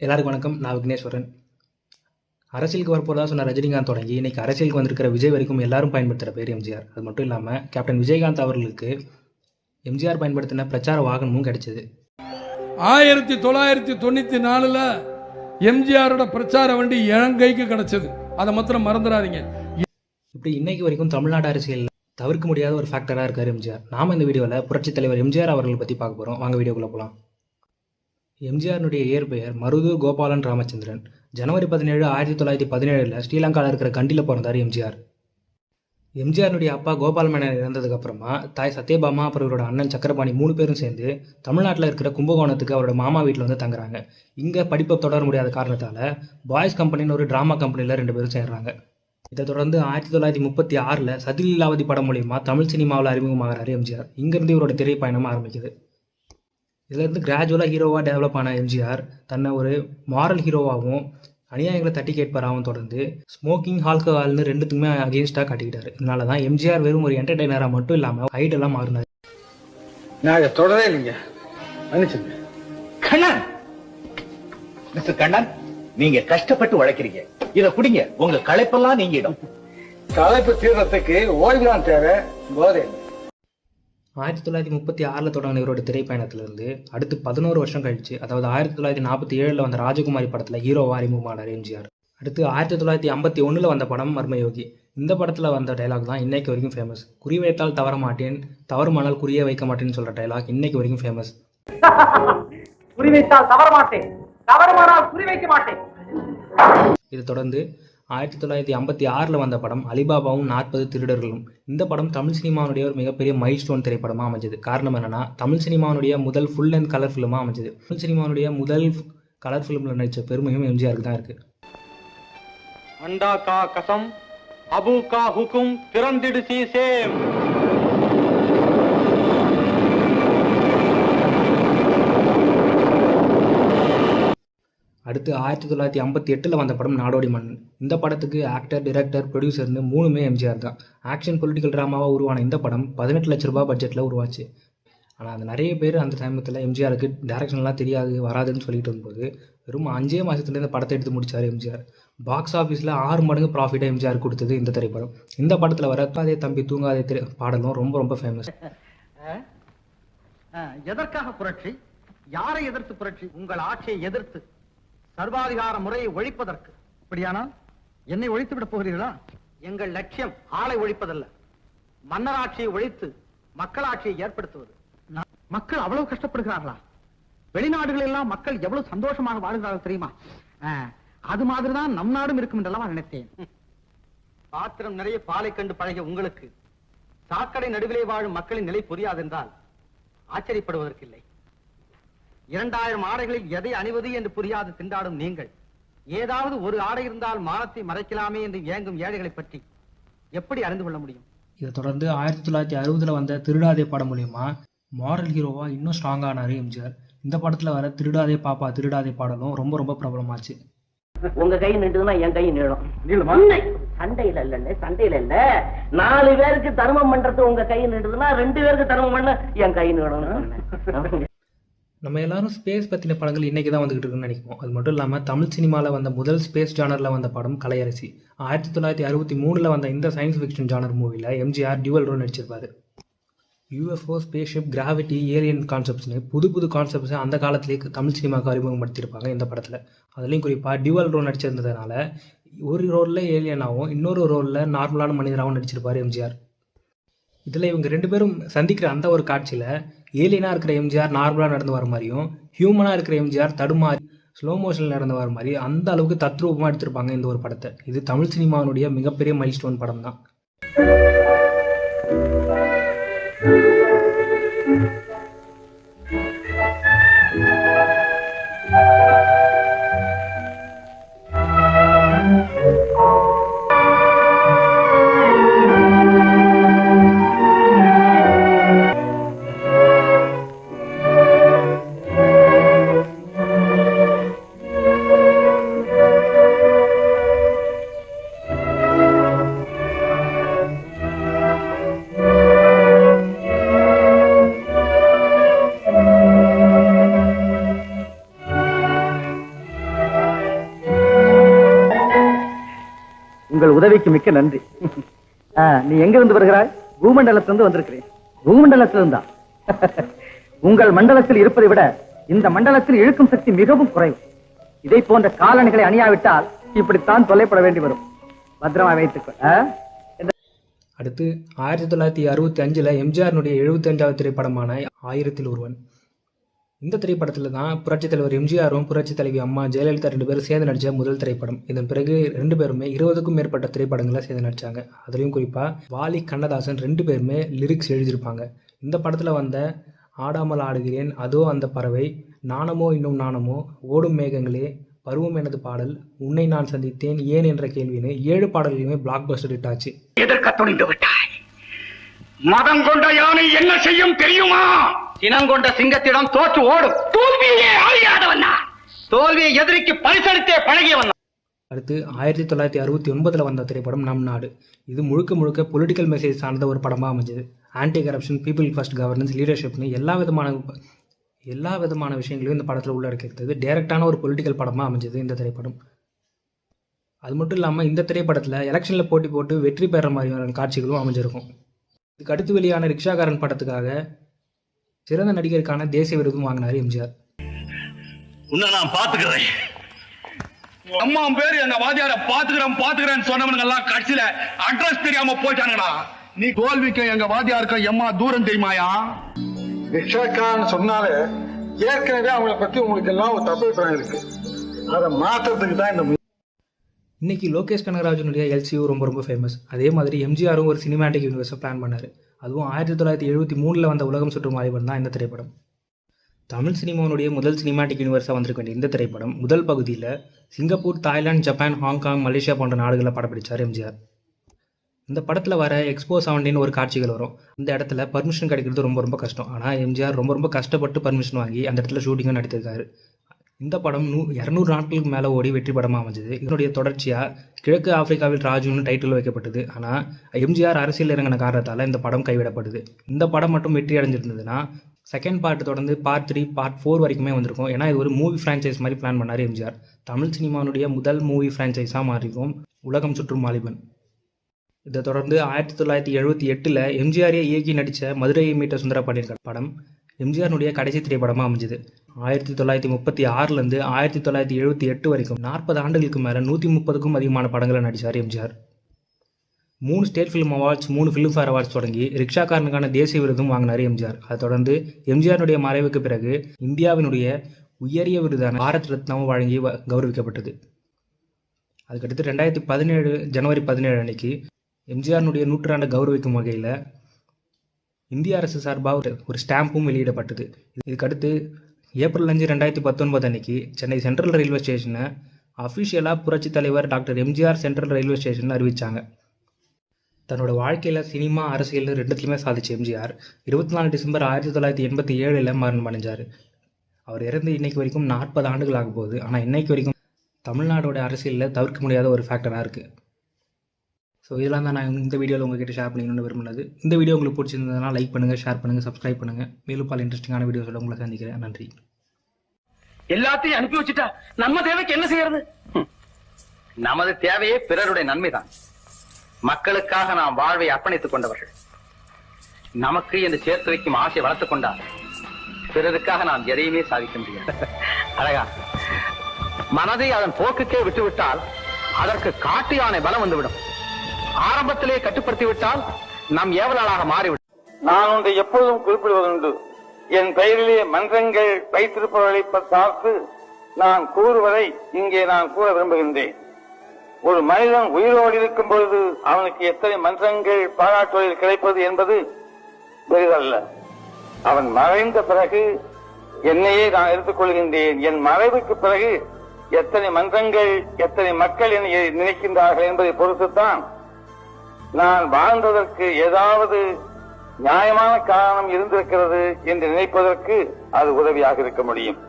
எல்லாருக்கும் வணக்கம். நான் விக்னேஸ்வரன். அரசியலுக்கு வரப்போறதா சொன்ன ரஜினிகாந்த் தொடங்கி இன்னைக்கு அரசியலுக்கு வந்திருக்கிற விஜய் வரைக்கும் எல்லாரும் பயன்படுத்துகிற பேர் எம்ஜிஆர். அது மட்டும் இல்லாமல் கேப்டன் விஜயகாந்த் அவர்களுக்கு எம்ஜிஆர் பயன்படுத்தின பிரச்சார வாகனமும் கிடைச்சது. 1994 எம்ஜிஆரோட பிரச்சார வண்டி என் கைக்கு கிடைச்சது. அதை மாத்திரம் மறந்துடாதீங்க. இப்படி இன்னைக்கு வரைக்கும் தமிழ்நாடு அரசியலில் தவிர்க்க முடியாத ஒரு ஃபேக்டராக இருக்கார் எம்ஜிஆர். நாம் இந்த வீடியோவில் புரட்சித் தலைவர் எம்ஜிஆர் அவர்களை பற்றி பார்க்க போகிறோம். வாங்க வீடியோக்குள்ளே போகலாம். எம்ஜிஆருடைய இயற்பெயர் மருதூர் கோபாலன் ராமச்சந்திரன். ஜனவரி 17, 1917 ஸ்ரீலங்காவில் இருக்கிற கண்டியில் பிறந்தார் எம்ஜிஆர். எம்ஜிஆருடைய அப்பா கோபால் மேனன் இறந்ததுக்கப்புறமா தாய் சத்யபாமா அப்புறம் இவரோட அண்ணன் சக்கரபாணி 3 பேரும் சேர்ந்து தமிழ்நாட்டில் இருக்கிற கும்பகோணத்துக்கு அவரோட மாமா வீட்டில் வந்து தங்குறாங்க. இங்கே படிப்பை தொடர முடியாத காரணத்தால் பாய்ஸ் கம்பெனின்னு ஒரு ட்ராமா கம்பெனியில் 2 பேரும் சேர்றாங்க. இதை தொடர்ந்து 1936 சதில் லீலாவதி படம் மூலியமாக தமிழ் சினிமாவில் அறிமுகமாகிறார் எம்ஜிஆர். இங்கேருந்து இவரோட திரைப்பயணம் ஆரம்பிக்குது. இதிலேருந்து கிராஜுவலாக ஹீரோவாக டெவலப் ஆன எம்ஜிஆர் தன்னை ஒரு மாரல் ஹீரோவாகவும் அநியாயங்களை தட்டி கேட்பாராகவும் தொடர்ந்து ஸ்மோக்கிங், ஆல்கஹால்னு ரெண்டுத்துக்குமே அகேன்ஸ்டாக காட்டிக்கிட்டாரு. இதனால தான் எம்ஜிஆர் வெறும் ஒரு என்டர்டெய்னராக மட்டும் இல்லாமல் ஹைட்டெல்லாம் மாறினார். நான் இதை தொடரே இல்லைங்க, மன்னிச்சுங்க. கண்ணன், மிஸ்டர் கண்ணன், நீங்க கஷ்டப்பட்டு உழைக்கிறீங்க. இத குடிங்க, உங்க களைப்பெல்லாம் நீங்கிடும். களைப்பு தீர்றதுக்கு ஓய்வுதான் தேவை, போதை. 1936 தொடங்கின இவரோட திரைப்பயணத்திலிருந்து அடுத்து 11 வருஷம் கழிச்சு, அதாவது 1947 வந்த ராஜகுமாரி படத்தில் ஹீரோவாக அறிமுகமானார் எம்ஜிஆர். அடுத்து 1951 வந்த படம் மர்மயோகி. இந்த படத்தில் வந்த டைலாக் தான் இன்னைக்கு வரைக்கும் ஃபேமஸ். குறி வைத்தால் தவற மாட்டேன், தவறுமானால் குறிய வைக்க மாட்டேன்னு சொல்கிற டைலாக் இன்னைக்கு வரைக்கும் ஃபேமஸ். குறி வைத்தால் தவற மாட்டேன், தவறுமானால் குறி வைக்க மாட்டேன். இது தொடர்ந்து 1956 வந்த படம் அலிபாபாவும் 40 திருடர்களும். இந்த படம் தமிழ் சினிமாவுடைய ஒரு மிகப்பெரிய மைல்ஸ்டோன் திரைப்படமாக அமைஞ்சது. காரணம் என்னன்னா, தமிழ் சினிமாவுடைய முதல் ஃபுல் லென்த் கலர் ஃபிலிமாக அமைஞ்சது. தமிழ் சினிமாவுடைய முதல் கலர் ஃபிலிமில் நடித்த பெருமையும் எம்ஜிஆருக்கு தான் இருக்குது. அண்டா கா கசம், அபு கா ஹுக்கும், திறந்திடு சீசேம். அடுத்து 1958 வந்த படம் நாடோடி மன்னன். இந்த படத்துக்கு ஆக்டர், டைரக்டர், ப்ரொடியூசர்னு 3மே எம்ஜிஆர் தான். ஆக்ஷன் பொலிட்டிக்கல் ட்ராமாவாக உருவான இந்த படம் 18 லட்ச ரூபாய் பட்ஜெட்டில் உருவாச்சு. ஆனால் அது நிறைய பேர் அந்த சமயத்தில் எம்ஜிஆருக்கு டைரக்ஷன்லாம் தெரியாது, வராதுன்னு சொல்லிட்டு வரும்போது வெறும் 5 மாதத்துலேருந்து இந்த படத்தை எடுத்து முடித்தார் எம்ஜிஆர். பாக்ஸ் ஆஃபீஸில் 6 மடங்கு ப்ராஃபிட்டாக எம்ஜிஆர் கொடுத்தது இந்த திரைப்படம். இந்த படத்தில் வர தூங்காதே தம்பி தூங்காதே பாடலும் ரொம்ப ரொம்ப ஃபேமஸ். எதற்காக புரட்சி? யாரை எதிர்த்து புரட்சி? உங்கள் ஆட்சியை எதிர்த்து, சர்வாதிகார முறையை ஒழிப்பதற்கு. அப்படியானால் என்னை ஒழித்து விட போகிறீர்களா? எங்கள் லட்சியம் ஆளை ஒழிப்பதல்ல, மன்னராட்சியை ஒழித்து மக்களாட்சியை ஏற்படுத்துவது. மக்கள் அவ்வளவு கஷ்டப்படுகிறார்களா? வெளிநாடுகளில் எல்லாம் மக்கள் எவ்வளவு சந்தோஷமாக வாழ்கிறார்கள் தெரியுமா? அது மாதிரிதான் நம் நாடும் இருக்கும் என்றெல்லாம் நினைத்தேன். பாத்திரம் நிறைய பாலை கண்டு பழகிய உங்களுக்கு சாக்கடை நடுவிலே வாழும் மக்களின் நிலை புரியாதென்றால் ஆச்சரியப்படுவதற்கில்லை. 2000 ஆடைகளில் எதை அணிவது என்று புரியாது திண்டாடும் நீங்கள், ஏதாவது ஒரு ஆடை இருந்தால் மானத்தை மறைக்கலாமே என்று ஏங்கும் ஏழைகளை பற்றி எப்படி அறிந்து கொள்ள முடியும்? இதை தொடர்ந்து 1960 வந்த திருடாதே படம் மூலியமா மாரல் ஹீரோவாக இன்னும் ஸ்ட்ராங் ஆனார் எம்ஜிஆர். இந்த படத்தில் வர திருடாதே பாப்பா திருடாதே பாடலும் ரொம்ப ரொம்ப பிரபலமாச்சு. உங்க கை நின்றுதுன்னா என் கை நீளும். சண்டையில இல்ல, சண்டையில இல்ல, 4 பேருக்கு தர்மம் பண்றது உங்க கை நின்றுதுன்னா 2 பேருக்கு தர்மம் பண்ண என் கை நீளம். நம்ம எல்லாரும் ஸ்பேஸ் பற்றின படங்கள் இன்றைக்கி தான் வந்துக்கிட்டு இருக்குன்னு நினைப்போம். அது மட்டும் இல்லாமல் தமிழ் சினிமாவில் வந்த முதல் ஸ்பேஸ் ஜானரில் வந்த படம் கலையரசி. 1963 வந்த இந்த சயின்ஸ் ஃபிக்ஷன் ஜானர் மூவியில் எம்ஜிஆர் டியூவல் ரோல் நடிச்சிருப்பார். யூஎஃப்ஓ, ஸ்பேஸ்ஷிப், கிராவிட்டி, ஏலியன் கான்செப்ட்ஸ்னு புது புது கான்செப்ட்ஸை அந்த காலத்திலேயே தமிழ் சினிமாவுக்கு அறிமுகப்படுத்தியிருப்பாங்க இந்த படத்தில். அதுலேயும் குறிப்பாக டியூவல் ரோல் நடிச்சிருந்ததுனால ஒரு ரோலில் ஏலியனாகவும் இன்னொரு ரோலில் நார்மலான மனிதராகவும் நடிச்சிருப்பார் எம்ஜிஆர். இதில் இவங்க 2 பேரும் சந்திக்கிற அந்த ஒரு காட்சியில் ஏலியனாக இருக்கிற எம்ஜிஆர் நார்மலாக நடந்து வர மாதிரியும், ஹியூமனாக இருக்கிற எம்ஜிஆர் தடுமாறி ஸ்லோ மோஷனில் நடந்து வர மாதிரி அந்த அளவுக்கு தத்ரூபமாக எடுத்திருப்பாங்க இந்த ஒரு படத்தை. இது தமிழ் சினிமாவுடைய மிகப்பெரிய மைல்ஸ்டோன் படம் தான். உங்கள் உதவிக்கு மிக்க நன்றி. நீ எங்க இருந்து வருகிறாய்? பூமண்டலத்திலிருந்து வந்திருக்கிறேன். பூமண்டலத்திலிருந்தா? உங்கள் மண்டலத்தில் இருப்பதை விட இந்த மண்டலத்தில் இழுக்கும் சக்தி மிகவும் குறைவு. இதை போன்ற காலணிகளை அணியாவிட்டால் இப்படித்தான் தொல்லைப்பட வேண்டி வரும். பத்திரமா வைத்துக்கொள். அடுத்து 1965 எம்ஜிஆருடைய 75வது திரைப்படமான 1000ல் ஒருவன். இந்த திரைப்படத்தில் தான் புரட்சித் தலைவர் எம்ஜிஆரும் புரட்சித் தலைவி அம்மா ஜெயலலிதா 2 பேரும் சேர்ந்து நடித்த முதல் திரைப்படம். இதன் பிறகு 2 பேருமே 20க்கும் மேற்பட்ட திரைப்படங்களை சேர்ந்து நடித்தாங்க. அதுலேயும் குறிப்பாக வாலி கண்ணதாசன் 2 பேருமே லிரிக்ஸ் எழுதியிருப்பாங்க. இந்த படத்தில் வந்த ஆடாமல் ஆடுகிறேன், அதோ அந்த பறவை, நாணமோ இன்னும் நாணமோ, ஓடும் மேகங்களே, பருவம் எனது பாடல், உன்னை நான் சந்தித்தேன், ஏன் என்ற கேள்வின்னு 7 பாடல்களுமே பிளாக் பஸ்டர் ஹிட் ஆச்சு. எதற்க துணிந்து விட்டாய்? மதம் கொண்ட யானை என்ன செய்யும் தெரியுமா? இனங்கொண்ட சிங்கத்திடம் தோற்று ஓடும். தோல்வியே அறியாதவனா, தோல்வியை எதிரிக்கு பரிசளித்தே பழகியவன். அடுத்து 1969 வந்த திரைப்படம் நம் நாடு. இது முழுக்க முழுக்க பொலிட்டிக்கல் மெசேஜ் சார்ந்த ஒரு படமாக அமைஞ்சது. Anti corruption, people first governance, லீடர்ஷிப்னு எல்லா விதமான விஷயங்களையும் இந்த படத்தில் உள்ளடக்கியிருந்தது. டைரக்டான ஒரு பொலிட்டிக்கல் படமாக அமைஞ்சது இந்த திரைப்படம். அது மட்டும் இல்லாமல் இந்த திரைப்படத்தில் எலெக்ஷனில் போட்டி போட்டு வெற்றி பெற மாதிரியான காட்சிகளும் அமைஞ்சிருக்கும். இதுக்கு அடுத்து வெளியான ரிக்ஷாகாரன் படத்துக்காக சிறந்த நடிகருக்கான தேசிய விருதும் வாங்கினார் எம்ஜிஆர். உன்னை நான் பாத்துக்கிறேன். அம்மா பேரு எங்க வாதியார பாத்துக்கிறேன்னு சொன்னவனுங்க எல்லாம் கட்சியில அட்ரஸ் தெரியாம போயிட்டானுங்களா? நீ தோல்விக்கு எங்க வாதியாருக்க எம்மா தூரம் தெரியுமாயா? ரிக்ஷாக்காரன்னு சொன்னாலே ஏற்கனவே அவங்கள பத்தி உங்களுக்கு எல்லாம் ஒரு தப்பு அபிப்பிராயம் இருக்கு. அதை மாற்றத்துக்கு தான் இந்த இன்னைக்கு லோகேஷ் கனகராஜனுடைய எல்சியூ ரொம்ப ஃபேமஸ். அதே மாதிரி எம்ஜிஆரும் ஒரு சினிமேட்டிக் யூனிவர்ஸை பிளான் பண்ணார். அதுவும் 1973 வந்த உலகம் சுற்றும் வாலிபன் தான் இந்த திரைப்படம். தமிழ் சினிமாவுடைய முதல் சினிமேட்டிக் யூனிவர்ஸாக வந்திருக்க வேண்டிய இந்த திரைப்படம் முதல் பகுதியில் Singapore, Thailand, Japan, Hong Kong, Malaysia போன்ற நாடுகளில் படப்பிடிச்சார் எம்ஜிஆர். இந்த படத்தில் வர எக்ஸ்போ 17 ஒரு காட்சிகள் வரும். இந்த இடத்துல பர்மிஷன் கிடைக்கிறது ரொம்ப கஷ்டம். ஆனால் எம்ஜிஆர் ரொம்ப கஷ்டப்பட்டு பர்மிஷன் வாங்கி அந்த இடத்துல ஷூட்டிங்கும் நடத்திருக்காரு. இந்த படம் 200 நாட்களுக்கு மேலே ஓடி வெற்றி படமாக அமைஞ்சது. இதனுடைய தொடர்ச்சியாக கிழக்கு ஆப்பிரிக்காவில் ராஜுன்னு டைட்டில் வைக்கப்பட்டது. ஆனால் எம்ஜிஆர் அரசியல் இறங்கின காரணத்தால் இந்த படம் கைவிடப்படுது. இந்த படம் மட்டும் வெற்றி அடைஞ்சிருந்ததுன்னா செகண்ட் பார்ட் தொடர்ந்து பார்ட் 3, பார்ட் 4 வரைக்குமே வந்திருக்கும். ஏன்னா இது ஒரு மூவி ஃப்ரான்ச்சைஸ் மாதிரி பிளான் பண்ணார் எம்ஜிஆர். தமிழ் சினிமாவுடைய முதல் மூவி ஃப்ரான்ச்சைஸாக மாறிக்கும் உலகம் சுற்றும் வாலிபன். இதை தொடர்ந்து 1978 எம்ஜிஆரே இயக்கி நடித்த மதுரையை மீட்ட சுந்தரபாண்டியன் படம் எம்ஜிஆருடைய கடைசி திரைப்படமாக அமைஞ்சது. 1936 1978 வரைக்கும் 40 ஆண்டுகளுக்கு மேலே 130க்கும் அதிகமான படங்களை நடித்தார் MGR. 3 state film awards, 3 Filmfare awards தொடங்கி ரிக்ஷாக்காரனுக்கான தேசிய விருதும் வாங்கினார் எம்ஜிஆர். அதை தொடர்ந்து எம்ஜிஆருடைய மறைவுக்கு பிறகு இந்தியாவினுடைய உயரிய விருதான பாரத் ரத்னாவும் வழங்கி கௌரவிக்கப்பட்டது. அதுக்கடுத்து 2017 ஜனவரி 17 அன்னைக்கு எம்ஜிஆருடைய 100 கௌரவிக்கும் வகையில் இந்திய அரசு சார்பாக ஒரு ஸ்டாம்பும் வெளியிடப்பட்டது. இதுக்கடுத்து ஏப்ரல் 5 2019 அன்னைக்கு சென்னை சென்ட்ரல் ரயில்வே ஸ்டேஷனை அஃபிஷியலாக புரட்சி தலைவர் doctor MGR central railway station அறிவித்தாங்க. தன்னோட வாழ்க்கையில் சினிமா, அரசியல் 2த்துலையுமே சாதிச்ச எம்ஜிஆர் 24 டிசம்பர் 1987 மரணம் அடைஞ்சார். அவர் இறந்து இன்னைக்கு வரைக்கும் 40 ஆண்டுகள் ஆக போகுது. ஆனால் இன்னைக்கு வரைக்கும் தமிழ்நாடோட அரசியலில் தவிர்க்க முடியாத ஒரு ஃபேக்டராக இருக்குது. ஸோ இதெல்லாம் தான் நான் இந்த வீடியோவில் உங்ககிட்ட ஷேர் பண்ணிக்கணும்னு விரும்பினது. இந்த வீடியோ உங்களுக்கு பிடிச்சிருந்ததுனா லைக் பண்ணுங்கள், ஷேர் பண்ணுங்கள், சப்ஸ்கிரைப் பண்ணுங்கள். மேலும் பல இன்ட்ரெஸ்டிங்கான வீடியோஸோட உங்களை சந்திக்கிறேன். நன்றி. எல்லாத்தையும் அனுப்பி வச்சுட்டா நம்ம தேவைக்கு என்ன செய்யறது? நமது தேவையே பிறருடைய நன்மைதான். மக்களுக்காக நாம் வாழ்வை அர்ப்பணித்துக் கொண்டவர்கள். நமக்கு என்று சேர்த்து வைக்கும் ஆசை வளர்த்துக் கொண்டால் பிறருக்காக நாம் எதையுமே சாதிக்க முடியாது. அழகா மனதை அதன் போக்குக்கே விட்டுவிட்டால் அதற்கு காட்டு யானை பலம் வந்துவிடும். ஆரம்பத்திலே கட்டுப்படுத்தி விட்டால் நாம் ஏவலாளாக மாறிவிடும். நான் ஒன்றை எப்பொழுதும் குறிப்பிடுவதுண்டு. என் பெயரிலே மன்றங்கள் வைத்திருப்பவர்களை பார்த்து நான் கூறுவதை இங்கே நான் கூற விரும்புகின்றேன். ஒரு மனிதன் உயிரோடு இருக்கும் பொழுது அவனுக்கு எத்தனை மன்றங்கள் பாராட்டுவதில் கிடைப்பது என்பது பெரிதல்ல. அவன் மறைந்த பிறகு என்னையே நான் எடுத்துக் கொள்கின்றேன். என் மறைவுக்கு பிறகு எத்தனை மன்றங்கள், எத்தனை மக்கள் என்னை நினைக்கின்றார்கள் என்பதை பொறுத்துத்தான் நான் வாழ்ந்ததற்கு ஏதாவது நியாயமான காரணம் இருந்திருக்கிறது என்று நினைப்பதற்கு அது உதவியாக இருக்க முடியும்.